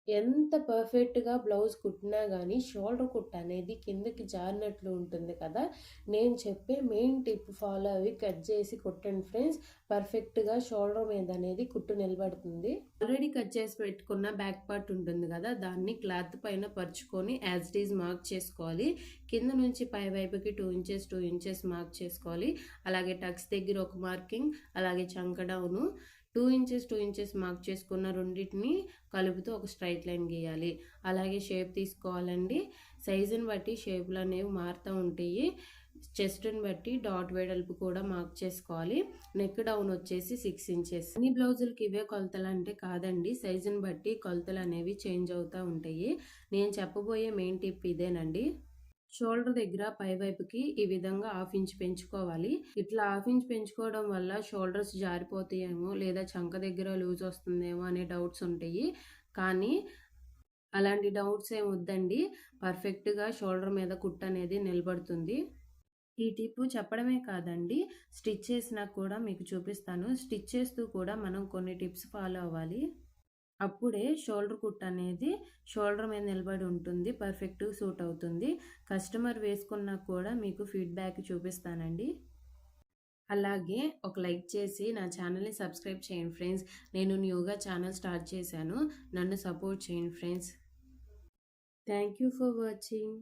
ఎంత పర్ఫెక్ట్‌గా బ్లౌజ్ కుట్టినా గానీ, షోల్డర్ కుట్టు అనేది కిందకి జారినట్లు ఉంటుంది కదా! నేను చెప్పే మెయిన్ టిప్ ఫాలో అవి కట్ చేసి కుట్టండి ఫ్రెండ్స్. పర్ఫెక్ట్‌గా షోల్డర్ మీద అనేది కుట్టు నిలబడుతుంది. ఆల్రెడీ కట్ చేసి పెట్టుకున్న బ్యాక్ పార్ట్ ఉంటుంది కదా! దాన్ని క్లాత్ పైన పరుచుకొని యాజ్ ఇట్ ఈజ్ మార్క్ చేసుకోవాలి. కింద నుంచి పై వైపుకి 2 ఇంచెస్, 2 ఇంచెస్ మార్క్ చేసుకోవాలి. అలాగే టక్స్ దగ్గర ఒక మార్కింగ్, అలాగే చంక డౌను 2 ఇంచెస్, 2 ఇంచెస్ మార్క్ చేసుకున్న రెండిటిని కలుపుతూ ఒక స్ట్రైట్ లైన్ గీయాలి. అలాగే షేప్ తీసుకోవాలండి. సైజుని బట్టి షేపులనేవి మారుతూ ఉంటాయి. చెస్ట్‌ని బట్టి డాట్ వెడల్పు కూడా మార్క్ చేసుకోవాలి. నెక్ డౌన్ వచ్చేసి 6 ఇంచెస్. అన్ని బ్లౌజులకి ఇవే కొలతలంటే కాదండి. సైజుని బట్టి కొలతలనేవి చేంజ్ అవుతా ఉంటాయి. నేను చెప్పబోయే మెయిన్ టిప్ ఇదేనండి. షోల్డర్ దగ్గర పై వైపుకి ఈ విధంగా హాఫ్ ఇంచ్ పెంచుకోవాలి. ఇట్లా హాఫ్ ఇంచ్ పెంచుకోవడం వల్ల షోల్డర్స్ జారిపోతాయేమో లేదా చంక దగ్గర లూజ్ వస్తుందేమో అనే డౌట్స్ ఉంటాయి. కానీ అలాంటి డౌట్స్ ఏమి వద్దండి. పర్ఫెక్ట్‌గా షోల్డర్ మీద కుట్టు అనేది నిలబడుతుంది. ఈ టిప్ చెప్పడమే కాదండి, స్టిచ్ చేసినా కూడా మీకు చూపిస్తాను. స్టిచ్ చేస్తూ కూడా మనం కొన్ని టిప్స్ ఫాలో అవ్వాలి. అప్పుడే షోల్డర్ కుట్ అనేది షోల్డర్ మీద నిలబడి ఉంటుంది. పర్ఫెక్ట్‌గా సూట్ అవుతుంది. కస్టమర్ వేసుకున్నా కూడా మీకు ఫీడ్‌బ్యాక్ చూపిస్తానండి. అలాగే ఒక లైక్ చేసి నా ఛానల్‌ని సబ్స్క్రైబ్ చేయండి ఫ్రెండ్స్. నేను న్యూగా ఛానల్ స్టార్ట్ చేశాను. నన్ను సపోర్ట్ చేయండి friends. Thank you for watching.